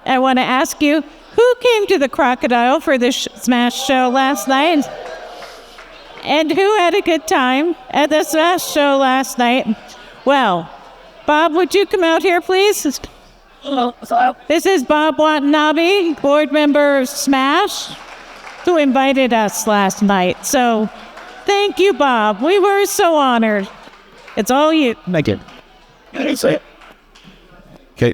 I want to ask you, who came to the Crocodile for the Smash show last night? And who had a good time at the Smash show last night? Well, Bob, would you come out here, please? This is Bob Watanabe, board member of Smash, who invited us last night. So, thank you, Bob. We were so honored. It's all you. Thank you. Okay.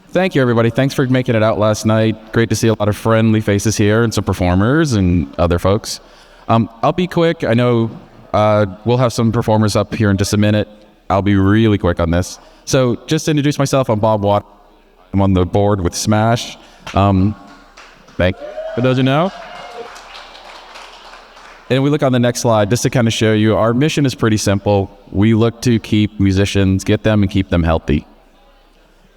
Thank you, everybody. Thanks for making it out last night. Great to see a lot of friendly faces here and some performers and other folks. I'll be quick. I know we'll have some performers up here in just a minute. I'll be really quick on this. So just to introduce myself, I'm Bob Watt. I'm on the board with Smash. Thank you. For those who know. And we look on the next slide just to kind of show you our mission is pretty simple. We look to keep musicians, get them and keep them healthy.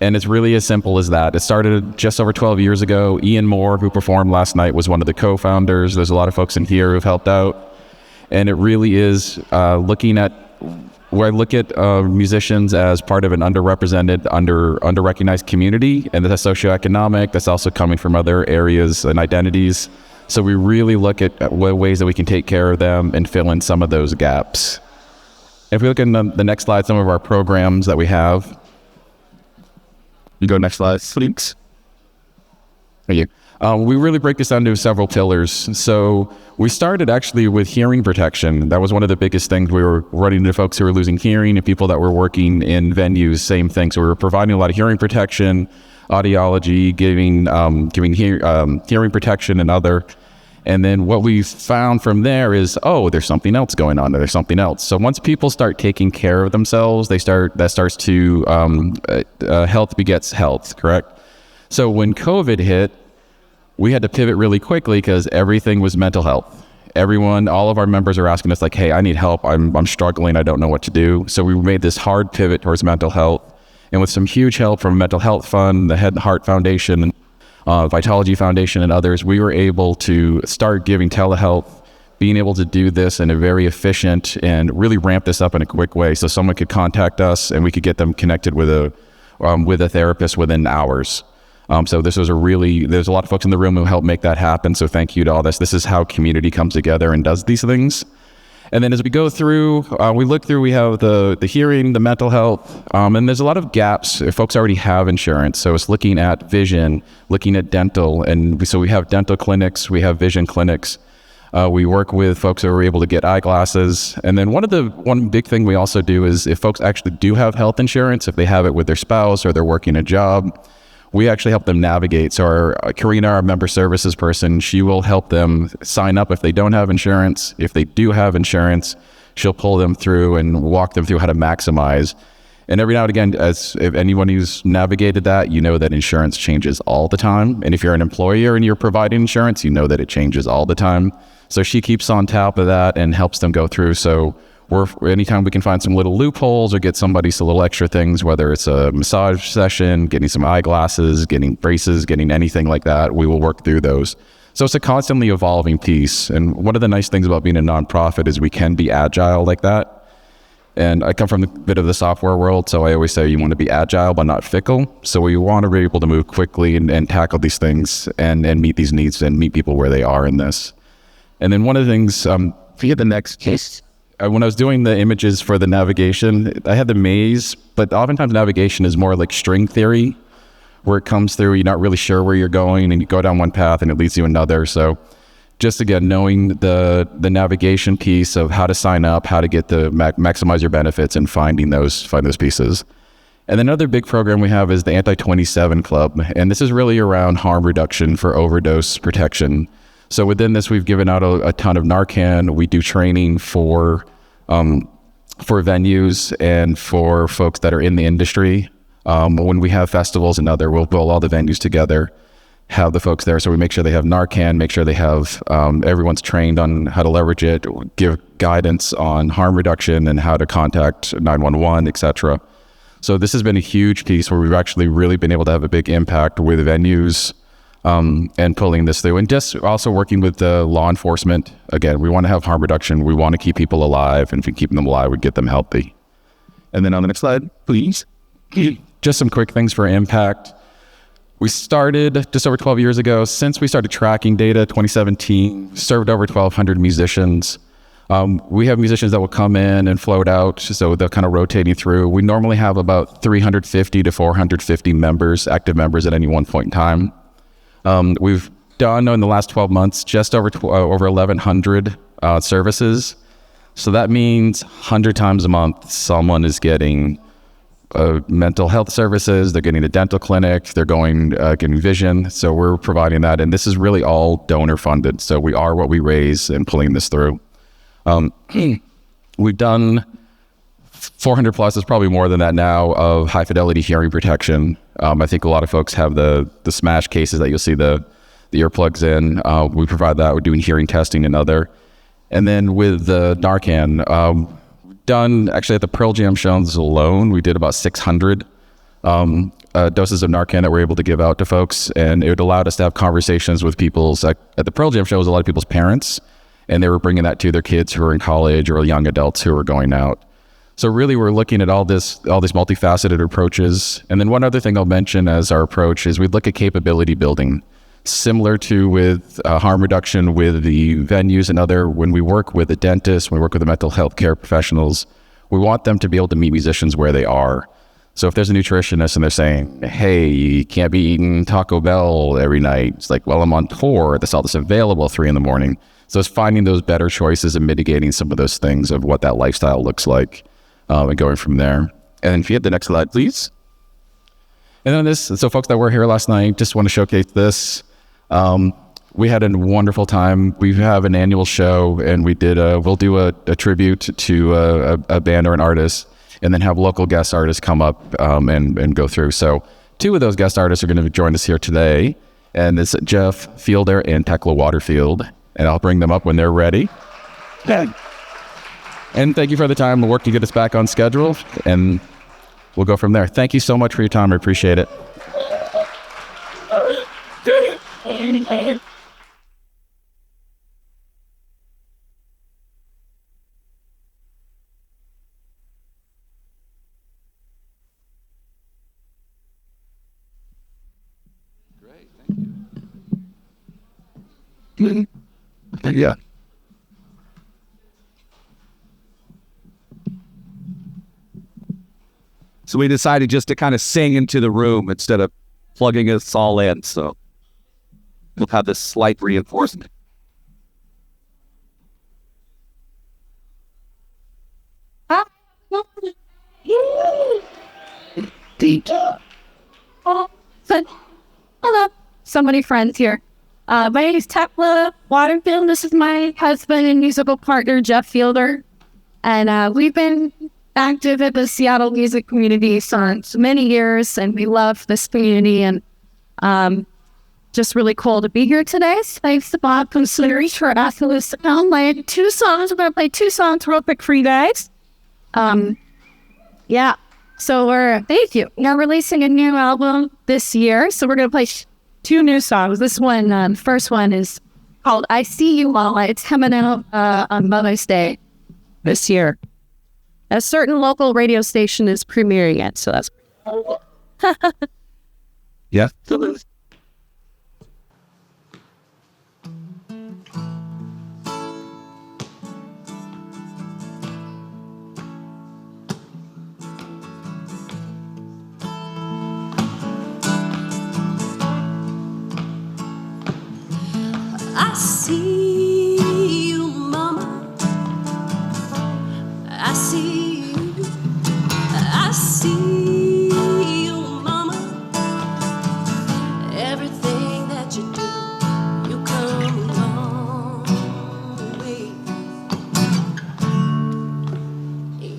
And it's really as simple as that. It started just over 12 years ago. Ian Moore, who performed last night, was one of the co-founders. There's a lot of folks in here who've helped out. And it really is looking at where I look at musicians as part of an underrepresented, under-recognized community, and that's socioeconomic, that's also coming from other areas and identities. So we really look at ways that we can take care of them and fill in some of those gaps. If we look at the next slide, some of our programs that we have. You go next slide, please. Thank you. We really break this down to several pillars. So we started actually with hearing protection. That was one of the biggest things. We were running into folks who were losing hearing and people that were working in venues, same thing. So we were providing a lot of hearing protection, audiology, giving hearing protection and other. And then what we found from there is, there's something else going on. There's something else. So once people start taking care of themselves, that starts to, health begets health, correct? So when COVID hit, we had to pivot really quickly because everything was mental health. All of our members are asking us like, hey, I need help. I'm struggling. I don't know what to do. So we made this hard pivot towards mental health. And with some huge help from Mental Health Fund, the Head and Heart Foundation, Vitology Foundation, and others, we were able to start giving telehealth, being able to do this in a very efficient and really ramp this up in a quick way so someone could contact us and we could get them connected with a therapist within hours. So this was there's a lot of folks in the room who helped make that happen. So thank you to all this. This is how community comes together and does these things. And then as we go through, we have the hearing, the mental health, and there's a lot of gaps if folks already have insurance. So it's looking at vision, looking at dental, and so we have dental clinics, we have vision clinics. We work with folks who are able to get eyeglasses. And then one big thing we also do is if folks actually do have health insurance, if they have it with their spouse or they're working a job, we actually help them navigate. So Karina, our member services person, she will help them sign up if they don't have insurance. If they do have insurance, she'll pull them through and walk them through how to maximize. And every now and again, if anyone who's navigated that, you know that insurance changes all the time. And if you're an employer and you're providing insurance, you know that it changes all the time. So she keeps on top of that and helps them go through. So anytime we can find some little loopholes or get somebody some little extra things, whether it's a massage session, getting some eyeglasses, getting braces, getting anything like that, we will work through those. So it's a constantly evolving piece. And one of the nice things about being a nonprofit is we can be agile like that. And I come from a bit of the software world, so I always say you want to be agile but not fickle. So we want to be able to move quickly and tackle these things and meet these needs and meet people where they are in this. And then one of the things, via the next case, when I was doing the images for the navigation, I had the maze, but oftentimes navigation is more like string theory, where it comes through, you're not really sure where you're going and you go down one path and it leads you another. So just again, knowing the navigation piece of how to sign up, how to get maximize your benefits and find those pieces. And another big program we have is the Anti-27 Club. And this is really around harm reduction for overdose protection. So within this, we've given out a ton of Narcan. We do training for venues and for folks that are in the industry. When we have festivals and we'll pull all the venues together, have the folks there. So we make sure they have Narcan, make sure they have, everyone's trained on how to leverage it, give guidance on harm reduction and how to contact 911, et cetera. So this has been a huge piece where we've actually really been able to have a big impact with venues, and pulling this through, and just also working with the law enforcement. Again, we want to have harm reduction. We want to keep people alive, and if we keep them alive, we get them healthy. And then on the next slide, please. Just some quick things for impact. We started just over 12 years ago. Since we started tracking data, 2017, served over 1,200 musicians. We have musicians that will come in and float out, so they're kind of rotating through. We normally have about 350 to 450 members, active members at any one point in time. We've done in the last 12 months just over 1,100 services. So that means 100 times a month, someone is getting mental health services, they're getting a dental clinic, they're getting vision. So we're providing that. And this is really all donor funded. So we are what we raise and pulling this through. We've done 400 plus, is probably more than that now, of high fidelity hearing protection. I think a lot of folks have the smash cases that you'll see the earplugs in. We provide that. We're doing hearing testing and other. And then with the Narcan, done actually at the Pearl Jam shows alone, we did about 600 doses of Narcan that we're able to give out to folks. And it allowed us to have conversations with people's, at the Pearl Jam shows, a lot of people's parents, and they were bringing that to their kids who are in college or young adults who are going out. So really we're looking at all these multifaceted approaches. And then one other thing I'll mention as our approach is we look at capability building. Similar to with harm reduction with the venues and other, when we work with a dentist, when we work with the mental health care professionals, we want them to be able to meet musicians where they are. So if there's a nutritionist and they're saying, hey, you can't be eating Taco Bell every night. It's like, well, I'm on tour. That's all that's available at 3 a.m. So it's finding those better choices and mitigating some of those things of what that lifestyle looks like and going from there. And if you hit the next slide, please. And then so folks that were here last night, just want to showcase this. We had a wonderful time. We have an annual show, and we'll do a tribute to a band or an artist, and then have local guest artists come up and go through. So 2 of those guest artists are going to join us here today, and it's Jeff Fielder and Tekla Waterfield, and I'll bring them up when they're ready. And thank you for the time and work to get us back on schedule, and we'll go from there. Thank you so much for your time. I appreciate it. Great, thank you. Yeah. So we decided just to kind of sing into the room instead of plugging us all in. So we'll have this slight reinforcement. Hello, somebody friends here. My name is Tekla Waterfield. This is my husband and musical partner, Jeff Fielder. And we've been active in the Seattle music community for many years, and we love this community, and just really cool to be here today. So thanks to Bob Considering for asking us to come play 2 songs. I'm going to play 2 songs real quick for you guys. Yeah. So thank you. We're releasing a new album this year. So we're going to play 2 new songs. This one, first one is called I See You Mama. It's coming out on Mother's Day this year. A certain local radio station is premiering it. So that's Yeah. I see you, Mama. I see you. I see you, Mama. Everything that you do, you come a long way.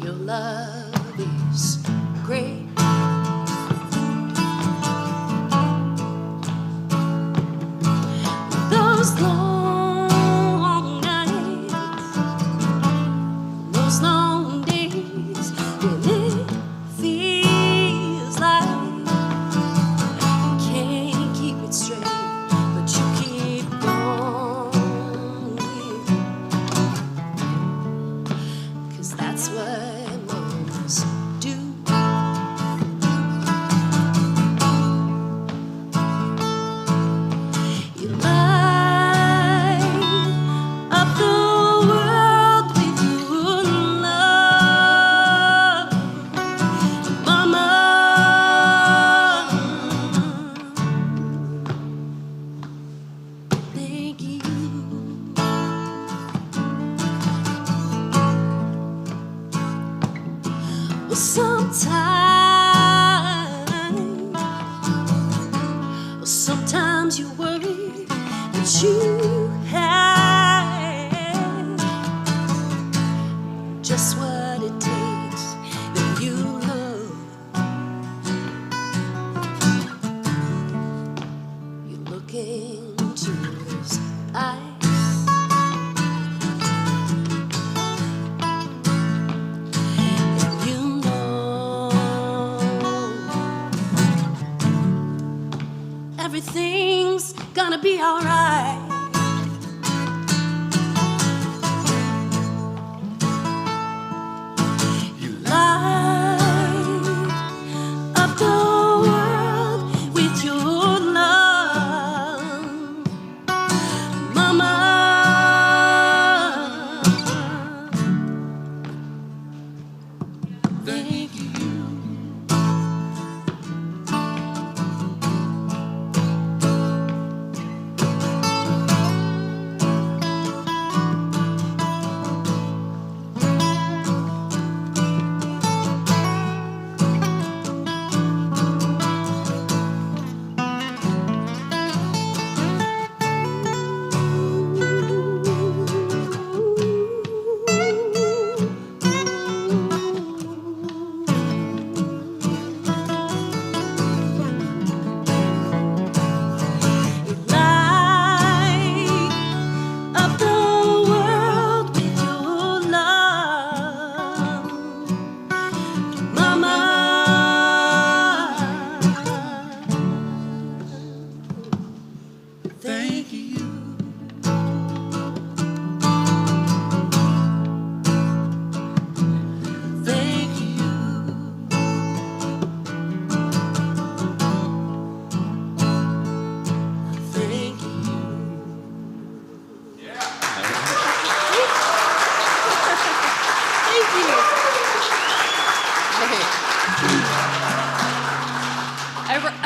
Your love is great. Those long gonna be alright. You light up the world with your love, Mama. Thank you.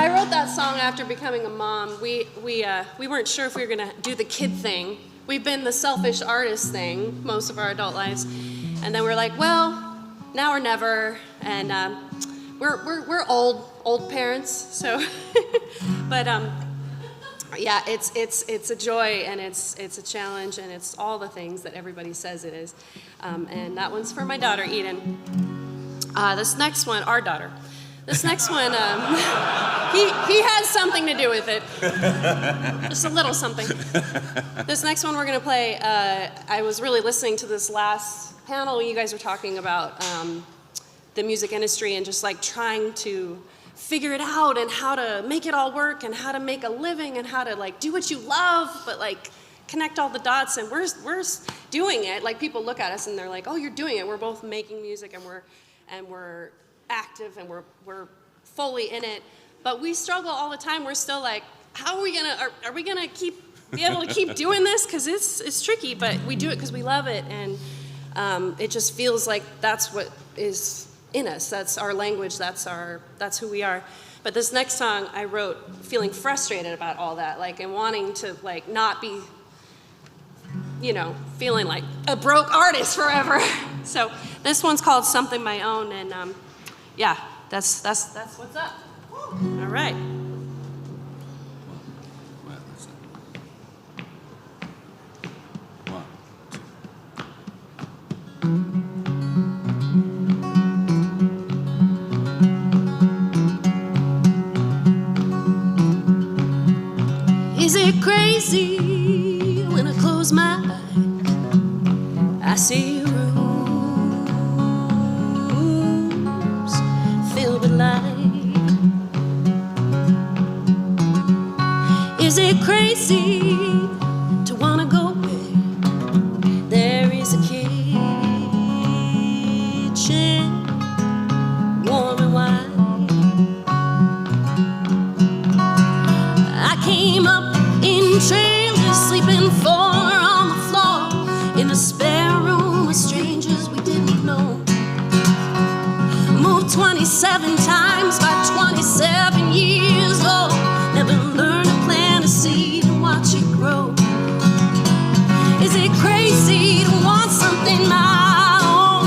I wrote that song after becoming a mom. We weren't sure if we were gonna do the kid thing. We've been the selfish artist thing most of our adult lives, and then we're like, well, now or never. And we're old parents, so. But yeah, it's a joy and it's a challenge and it's all the things that everybody says it is. And that one's for my daughter Eden. This next one, our daughter. This next one, he has something to do with it. Just a little something. This next one we're gonna play, I was really listening to this last panel you guys were talking about the music industry and just like trying to figure it out and how to make it all work and how to make a living and how to like do what you love, but like connect all the dots, and we're doing it. Like people look at us and they're like, oh, you're doing it. We're both making music and we're active and we're fully in it, but we struggle all the time. We're still like, how are we gonna are we gonna be able to keep doing this? Because it's tricky, but we do it because we love it, and it just feels like that's what is in us. That's our language. That's who we are. But this next song I wrote feeling frustrated about all that, like, and wanting to like not be, you know, feeling like a broke artist forever. So this one's called Something My Own, and yeah, that's what's up. All right. Is it crazy when I close my eyes? I see rooms filled with light. Is it crazy to wanna go where there is a kitchen warm and wide? I came up in trailers, sleeping 4 on the floor, in the spare room with strangers we didn't know. Moved 27 times by 27 years old. Never learned to plant a seed and watch it grow. Is it crazy to want something my own?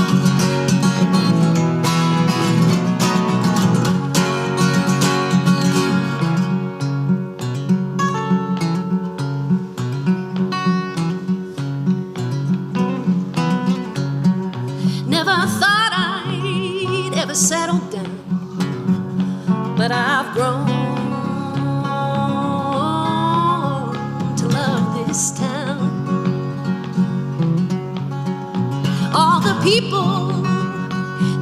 Never thought I'd ever settle down, but I've grown to love this town. All the people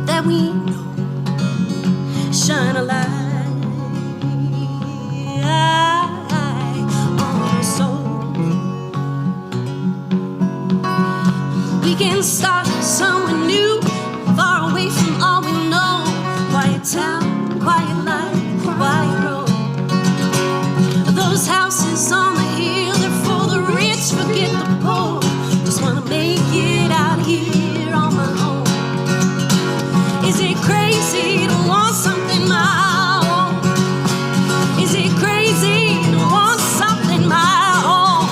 that we know shine a light on quiet life, quiet road. Those houses on the hill, they're for the rich, forget the poor. Just wanna make it out here on my own. Is it crazy to want something my own? Is it crazy to want something my own?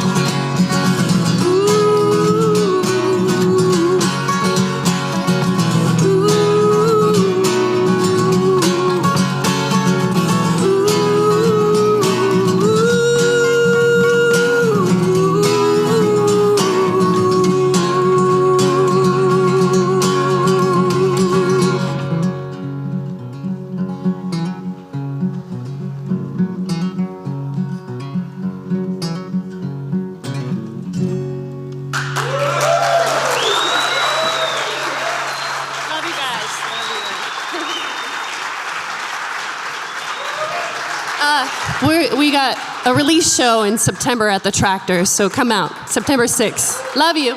Ooh, love you guys. We got a release show in September at the Tractor, so come out September 6th. Love you.